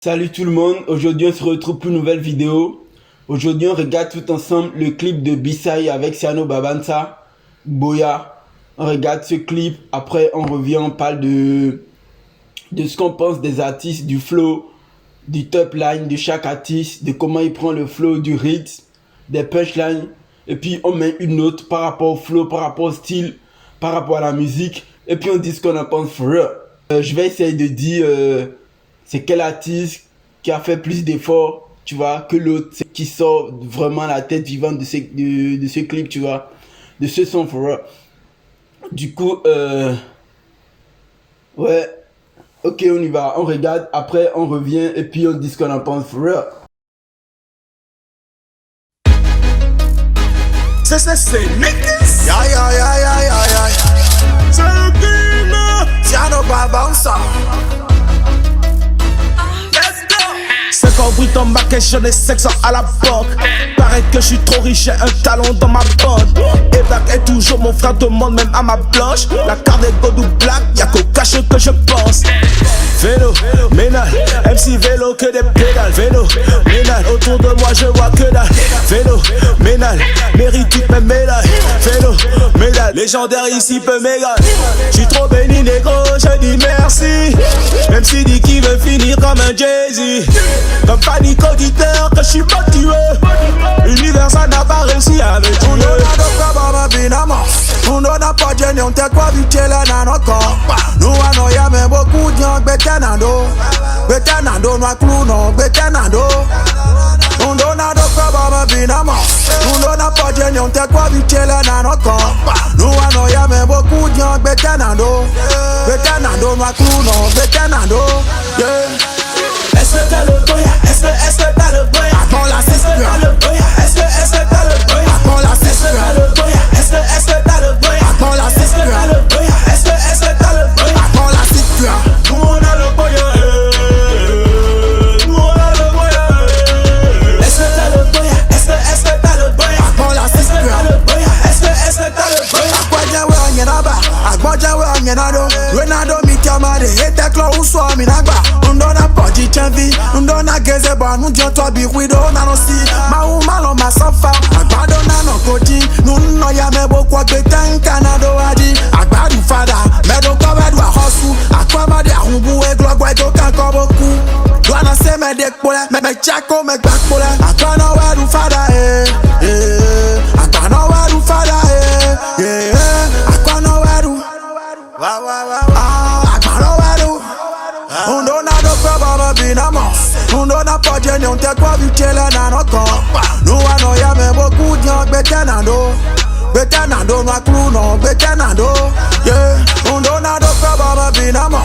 Salut tout le monde, aujourd'hui on se retrouve pour une nouvelle vidéo. Aujourd'hui on regarde tout ensemble le clip de Bisai avec Siano Babansa, Boya. On regarde ce clip, après on revient, on parle de ce qu'on pense des artistes, du flow, du top line de chaque artiste, de comment il prend le flow, du rythme, des punchlines. Et puis on met une note par rapport au flow, par rapport au style, par rapport à la musique. Et puis on dit ce qu'on en pense for real. Je vais essayer de dire... c'est quel artiste qui a fait plus d'efforts, tu vois, que l'autre, qui sort vraiment la tête vivante de ce clip, tu vois, de ce son for real. Du coup, ouais, ok, on y va, on regarde, après on revient et puis on dit ce qu'on en pense for real. C'est niggas. Ya. C'est le crime. Siano Babansa. C'est quand bruit dans ma caisse, j'en ai 500 à la banque. Paraît que je suis trop riche, j'ai un talon dans ma bande. Et Black est toujours mon frère, demande même à ma blanche. La carte est gold ou black, y'a qu'au cachot que je pense. Vélo, ménage, MC vélo que des pédales. Vélo, ménage, autour de moi je vois que dalle. Vélo, ménage, mérite toutes mes médailles. Vélo, médaille, légendaire ici peut m'égaler. J'suis trop béni négro, je dis merci. Même si dit qu'il veut finir comme un Jay-Z. Comme panique auditeur que j'suis motivé. Universal n'a pas réussi à me tuer. On n'a pas de génie, on t'a quoi vu t'es là dans notre corps. Nous on a même beaucoup de gens betanando. Betanando, nous clou non, betanando. On n'a pas de binamo. On n'a pas de génie, on t'a quoi vu t'es là dans notre corps. Nous on a même beaucoup de gens betanando. Betanando, nous clou non, betanando. Est-ce que t'as le boya? Est-ce que t'as le boya? Attends la est-ce que t'as le boya? Est-ce que t'as le boya? Attends la est-ce que t'as le boya? Est-ce que t'as le boya? Attends la est-ce que t'as le boya? Est-ce que t'as le boya? Attends la est-ce que nous on a le boya. Nous on a le boya. Est-ce que t'as le boya? Est-ce que t'as le boya? Attends la est-ce que t'as le boya? Est-ce que t'as le boya? Akwaja we onyenaba, akwaja we onyenado. Renado mikamade, hete klo uswa minagba. Ndona podi chanvi, ndona gezeba, nundio to bi wido na no si. Ma u malo ma sanfa, agbado na no koji. Nunno ya mebo kwa gbeten kanado adi. Agbadu fada, medo kobedu a hosu. Akwama de ahunbu e glogwe to kan koboku. Dwana se me dek pole, me chako me gbak pole. Akwano wedu fada akwano wedu fada akwano wedu. Akwano wedu. On n'a pas de binamo. On n'a pas de génie, on t'a quoi vu t'es là dans notre corps. Nous on a même beaucoup de gens betanando. Betanando, nous clou non, betanando. On n'a pas de binamo.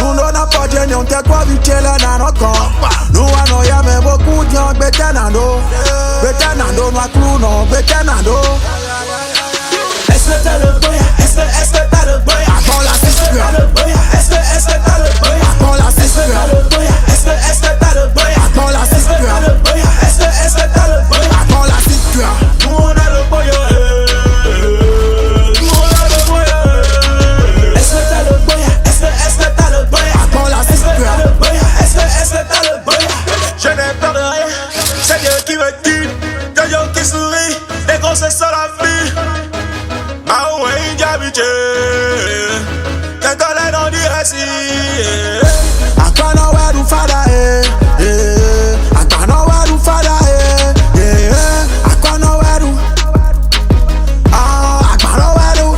On n'a pas de génie, on t'a quoi vu t'es là dans notre corps. Nous on a même beaucoup de gens betanando. Betanando, nous clou non, betanando. Est-ce que t'as le boya? Est-ce que t'as le boya? Attends la est-ce que t'as le boya? Est-ce que t'as le boya? Attends la est-ce que t'as le boya? Est-ce que t'as le boya? Attends la est-ce que t'as le boya? Est-ce que t'as le boya? Attends la est-ce que nous on a le boya. Nous on a le boya. Est-ce que t'as le boya? Est-ce que t'as le boya? Attends la est-ce que t'as le boya? Est-ce que t'as le boya? Je n'ai peur de rien, c'est Dieu qui me guide. Que Dieu qui sourit, et qu'on c'est ça la vie. Ah ouais, j'habite. Quand on est dans du récit. Akano wedu fada akano wedu fada akano wedu. Akano wedu.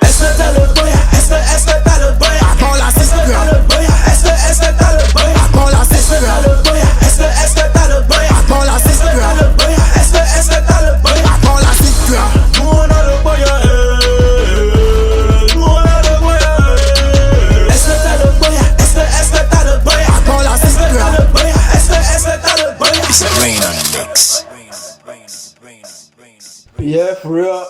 Est-ce que t'as le boya? Est-ce que t'as le boya? Attends la est-ce que t'as le boya? Est-ce que t'as le boya? Attends la est-ce que t'as le boya? Est-ce que t'as le boya? Attends la est-ce que t'as le boya? Est-ce que t'as le boya? Attends la est-ce que nous on a le boya. Nous on a le boya. Est-ce que t'as le boya? Est-ce que t'as le boya? Attends la est-ce que t'as le boya? Est-ce que t'as le boya? It's a rain on the mix. Yeah, for real.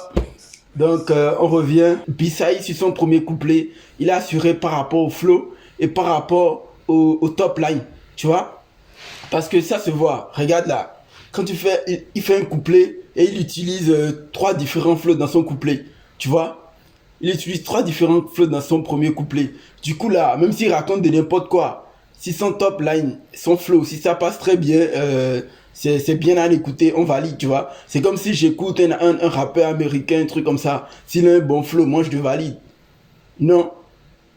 Donc on revient. Bisai sur son premier couplet, il a assuré par rapport au flow et par rapport au top line, tu vois. Parce que ça se voit, regarde là. Quand il fait un couplet et il utilise 3 différents flows dans son couplet, tu vois. Il utilise 3 différents flows dans son premier couplet. Du coup là, même s'il raconte de n'importe quoi, si son top line, son flow, si ça passe très bien, c'est bien à l'écouter, on valide, tu vois. C'est comme si j'écoute un rappeur américain, un truc comme ça. S'il a un bon flow, moi je le valide. Non,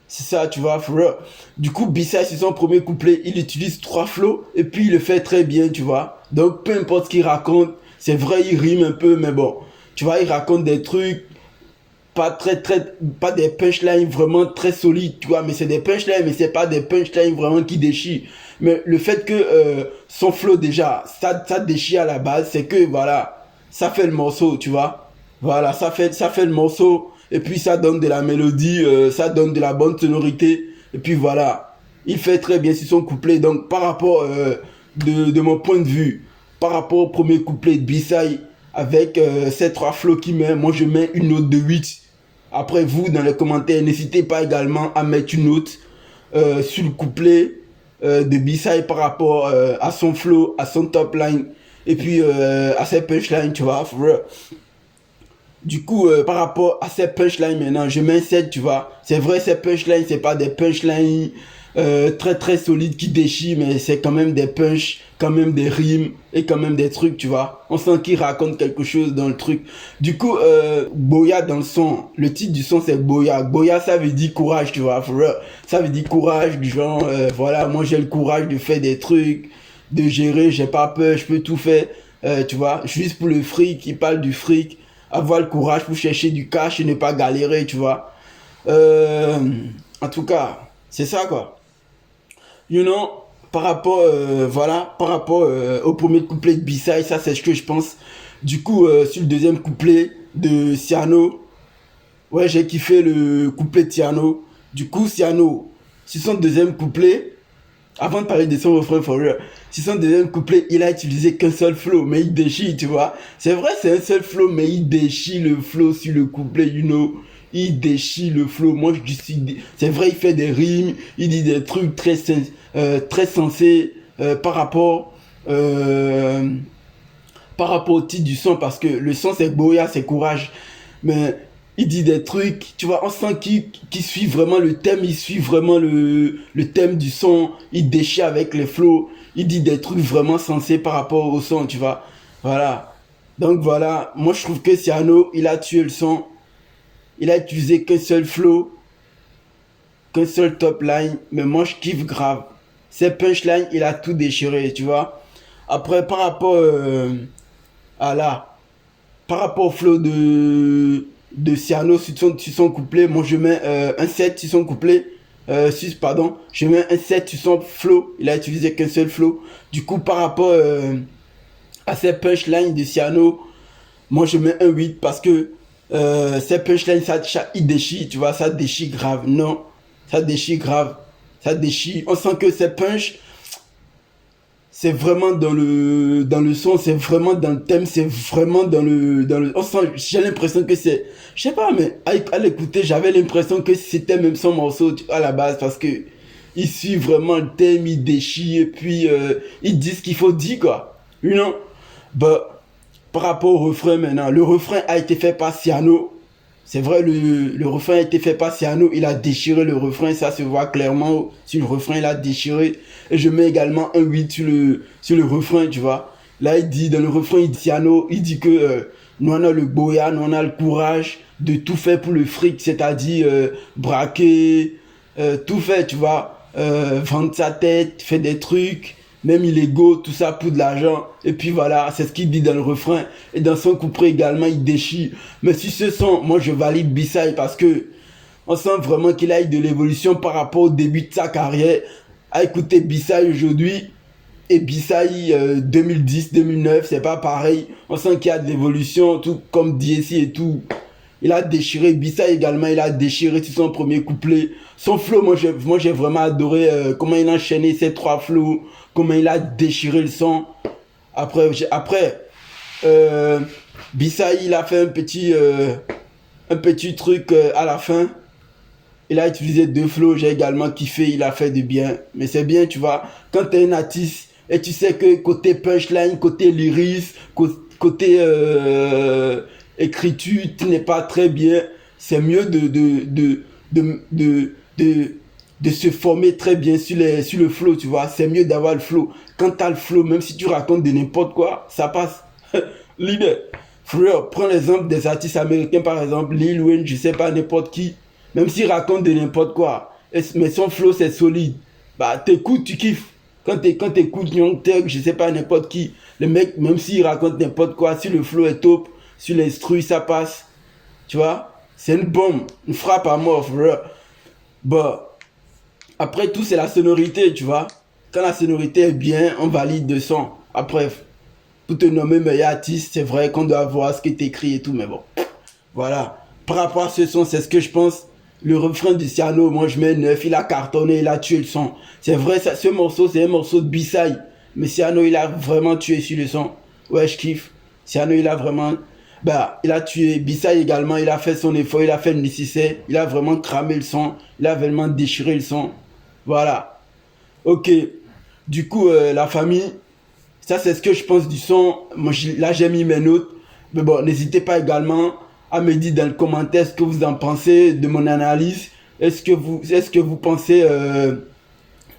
c'est ça, tu vois, for real. Du coup, B-Side, c'est son premier couplet, il utilise 3 flows, et puis il le fait très bien, tu vois. Donc, peu importe ce qu'il raconte, c'est vrai, il rime un peu, mais bon, tu vois, il raconte des trucs, pas des punchlines vraiment très solides, tu vois, mais c'est des punchlines, mais c'est pas des punchlines vraiment qui déchirent. Mais le fait que son flow déjà, ça déchire à la base, c'est que voilà, ça fait le morceau, tu vois. Voilà, ça fait le morceau, et puis ça donne de la mélodie, ça donne de la bonne sonorité, et puis voilà, il fait très bien sur son couplet. Donc par rapport de mon point de vue, par rapport au premier couplet de B-Side, avec ces 3 flows qu'il met, moi je mets une note de 8. Après vous, dans les commentaires, n'hésitez pas également à mettre une note sur le couplet de B-Side par rapport à son flow, à son top line, et puis à ses punchlines, tu vois. Du coup, par rapport à ces punchlines maintenant, je mets un 7, tu vois. C'est vrai, ces punchlines, c'est pas des punchlines très très solides qui déchirent, mais c'est quand même des punch, quand même des rimes et quand même des trucs, tu vois. On sent qu'il raconte quelque chose dans le truc. Du coup, Boya dans le son, le titre du son c'est Boya. Boya, ça veut dire courage, tu vois. Ça veut dire courage, du genre, voilà, moi j'ai le courage de faire des trucs, de gérer, j'ai pas peur, je peux tout faire, tu vois. Juste pour le fric, il parle du fric. Avoir le courage pour chercher du cash et ne pas galérer, tu vois. En tout cas, c'est ça, quoi. You know, par rapport, voilà, par rapport au premier couplet de B-Side, ça c'est ce que je pense. Du coup, sur le deuxième couplet de Siano, ouais, j'ai kiffé le couplet de Siano. Du coup, Siano, sur son deuxième couplet, avant de parler de son refrain for real, si son deuxième couplet, il a utilisé qu'un seul flow, mais il déchire, tu vois. C'est vrai, c'est un seul flow, mais il déchire le flow sur le couplet, you know. Il déchire le flow. Moi, je dis, c'est vrai, il fait des rimes, il dit des trucs très sensés par rapport au titre du son, parce que le son, c'est Boya, c'est courage. Mais il dit des trucs, tu vois, on sent qu'il suit vraiment le thème, il suit vraiment le thème du son, il déchire avec les flows, il dit des trucs vraiment sensés par rapport au son, tu vois. Voilà. Donc voilà, moi je trouve que Siano, il a tué le son, il a utilisé qu'un seul flow, qu'un seul top line, mais moi je kiffe grave. Ses punchlines, il a tout déchiré, tu vois. Après, par rapport par rapport au flow de Siano sur son couplet, moi je mets un 7 sur son couplet, je mets un 7 sur son flow, il a utilisé qu'un seul flow. Du coup, par rapport à ces punchlines de Siano, moi je mets un 8 parce que ces punchlines, il déchire, tu vois, ça déchire grave, non, ça déchire grave, ça déchire. On sent que ces punch, c'est vraiment dans le son, c'est vraiment dans le thème, c'est vraiment dans le on sent, j'ai l'impression que c'est, je sais pas, mais à l'écouter, j'avais l'impression que c'était même son morceau à la base, parce que il suit vraiment le thème, il déchire, et puis il dit ce qu'il faut dire, quoi. You know? Bah, par rapport au refrain maintenant, le refrain a été fait par Siano. C'est vrai, le refrain a été fait par Siano, il a déchiré le refrain, ça se voit clairement sur le refrain, il a déchiré. Et je mets également un 8 sur le refrain, tu vois. Là, il dit, dans le refrain, Siano, il dit que nous on a le Boya, nous on a le courage de tout faire pour le fric, c'est-à-dire braquer, tout faire, tu vois, vendre sa tête, faire des trucs, même illégaux, tout ça pour de l'argent. Et puis voilà, c'est ce qu'il dit dans le refrain. Et dans son couplet également, il déchire. Mais sur ce son, moi je valide B-Side parce que on sent vraiment qu'il a eu de l'évolution par rapport au début de sa carrière. À écouter B-Side aujourd'hui et B-Side 2010-2009, c'est pas pareil. On sent qu'il y a de l'évolution, tout comme DSI et tout. Il a déchiré, B-Side également, il a déchiré sur son premier couplet. Son flow, moi j'ai vraiment adoré comment il a enchaîné ces 3 flows, comment il a déchiré le son. Après B-Side, il a fait un petit truc à la fin. Il a utilisé 2 flows, j'ai également kiffé, il a fait du bien. Mais c'est bien, tu vois, quand t'es un artiste et tu sais que côté punchline, côté lyrisme, côté écriture, tu n'es pas très bien, c'est mieux de de se former très bien sur le flow, tu vois. C'est mieux d'avoir le flow. Quand tu as le flow, même si tu racontes de n'importe quoi, ça passe. Leader, frère, prends l'exemple des artistes américains, par exemple, Lil Wayne, je sais pas, n'importe qui. Même s'il raconte de n'importe quoi, mais son flow, c'est solide. Bah, t'écoutes, tu kiffes. Quand t'écoutes Young Thug, je sais pas, n'importe qui, le mec, même s'il raconte n'importe quoi, si le flow est top, sur l'instru, ça passe. Tu vois, c'est une bombe, une frappe à mort, frère. Bah, après tout, c'est la sonorité, tu vois. Quand la sonorité est bien, on valide le son. Après, pour te nommer meilleur artiste, c'est vrai qu'on doit voir ce qui est écrit et tout, mais bon. Voilà. Par rapport à ce son, c'est ce que je pense. Le refrain de Siano, moi je mets 9, il a cartonné, il a tué le son. C'est vrai, ça, ce morceau, c'est un morceau de B-side. Mais Siano, il a vraiment tué sur le son. Ouais, je kiffe. Siano, il a vraiment... Bah, il a tué. B-side également, il a fait son effort, il a fait le nécessaire. Il a vraiment cramé le son. Il a vraiment déchiré le son. Voilà. Ok. Du coup, la famille, ça c'est ce que je pense du son. Moi, là, j'ai mis mes notes. Mais bon, n'hésitez pas également à me dire dans le commentaire ce que vous en pensez de mon analyse. Est-ce que vous pensez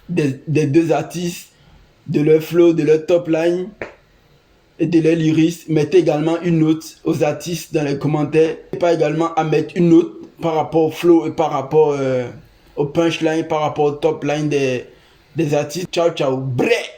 des deux artistes, de leur flow, de leur top line et de leur lyrisme? Mettez également une note aux artistes dans les commentaires. N'hésitez pas également à mettre une note par rapport au flow et par rapport au punchline, par rapport au top line des artistes. Ciao, ciao. Bref.